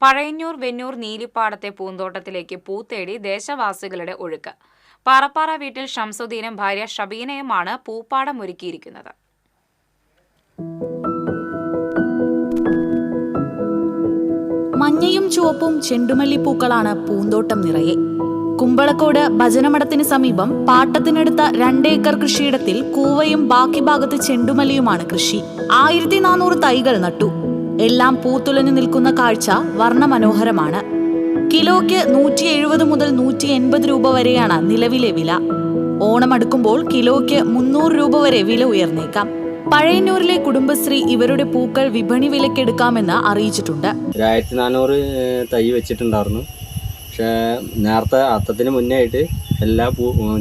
പഴയന്നൂർ വെന്നൂർ നീലിപ്പാടത്തെ പൂന്തോട്ടത്തിലേക്ക് പൂത്തേടി ദേശവാസികളുടെ ഒഴുക്ക്. പാറപ്പാറ വീട്ടിൽ ഷംസുദ്ദീനും ഭാര്യ ഷബീനയുമാണ് പൂപ്പാടം ഒരുക്കിയിരിക്കുന്നത്. മഞ്ഞയും ചുവപ്പും ചെണ്ടുമല്ലിപ്പൂക്കളാണ് പൂന്തോട്ടം നിറയെ. കുമ്പളക്കോട് ഭജനമഠത്തിന് സമീപം പാട്ടത്തിനടുത്ത 2 ഏക്കർ കൃഷിയിടത്തിൽ കൂവയും ബാക്കി ഭാഗത്ത് ചെണ്ടുമല്ലിയുമാണ് കൃഷി. 1400 തൈകൾ നട്ടു. എല്ലാം പൂത്തുലഞ്ഞു നിൽക്കുന്ന കാഴ്ച വർണ്ണമനോഹരമാണ്. കിലോയ്ക്ക് 170 മുതൽ 180 രൂപ വരെയാണ് നിലവിലെ വില. ഓണം അടുക്കുമ്പോൾ കിലോയ്ക്ക് 300 രൂപ വരെ വില ഉയർന്നേക്കാം. പഴയന്നൂരിലെ കുടുംബശ്രീ ഇവരുടെ പൂക്കൾ വിപണി വിലക്കെടുക്കാമെന്ന് അറിയിച്ചിട്ടുണ്ട്. 1400 തൈ വെച്ചിട്ടുണ്ടായിരുന്നു. പക്ഷേ നേരത്തെ അത്തത്തിന് മുന്നേ ആയിട്ട് എല്ലാ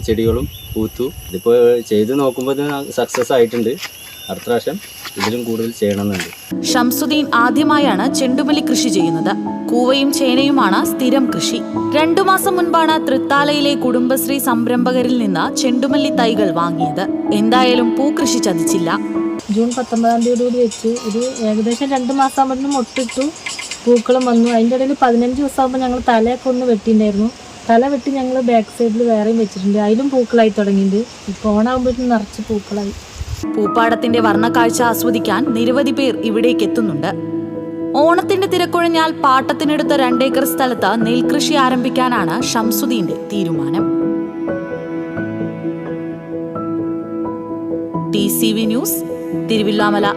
ചെടികളും പൂത്തു. ഇതിപ്പോൾ ചെയ്ത് നോക്കുമ്പോൾ സക്സസ് ആയിട്ടുണ്ട്. അടുത്ത പ്രാവശ്യം ഇതിലും കൂടുതൽ ചെയ്യണമെന്നുണ്ട്. ഷംസുദ്ദീൻ ആദ്യമായാണ് ചെണ്ടുമല്ലി കൃഷി ചെയ്യുന്നത്. കൂവയും ചേനയുമാണ് സ്ഥിരം കൃഷി. 2 മാസം മുൻപാണ് തൃത്താലയിലെ കുടുംബശ്രീ സംരംഭകരിൽ നിന്ന് ചെണ്ടുമല്ലി തൈകൾ വാങ്ങിയത്. എന്തായാലും പൂക്കൃഷി ചതിച്ചില്ല. ജൂൺ 19-ാം തീയതിയോട് വെച്ച് ഒരു ഏകദേശം 2 മാസം ആകുമ്പോഴത്തേനും മൊട്ടിട്ടു, പൂക്കളും വന്നു. അതിൻ്റെ ഇടയിൽ 15 ദിവസം ആകുമ്പോൾ ഞങ്ങൾ തലയൊക്കെ ഒന്ന് വെട്ടിയിട്ടുണ്ടായിരുന്നു. തല വെട്ടി ഞങ്ങൾ ബാക്ക് സൈഡിൽ വേറെയും വെച്ചിട്ടുണ്ട്. അതിലും പൂക്കളായി തുടങ്ങിയിട്ടുണ്ട്. ഇപ്പോൾ ഓണാകുമ്പോഴത്തേനും നിറച്ച് പൂക്കളായി. പൂപ്പാടത്തിന്റെ വർണ്ണക്കാഴ്ച ആസ്വദിക്കാൻ നിരവധി പേർ ഇവിടേക്ക് എത്തുന്നുണ്ട്. ഓണത്തിന്റെ തിരക്കൊഴിഞ്ഞാൽ പാട്ടത്തിനെടുത്ത 2 ഏക്കർ സ്ഥലത്ത് നെൽകൃഷി ആരംഭിക്കാനാണ് ഷംസുദ്ദീന്റെ തീരുമാനം. TCV news, Thiruvilwamala.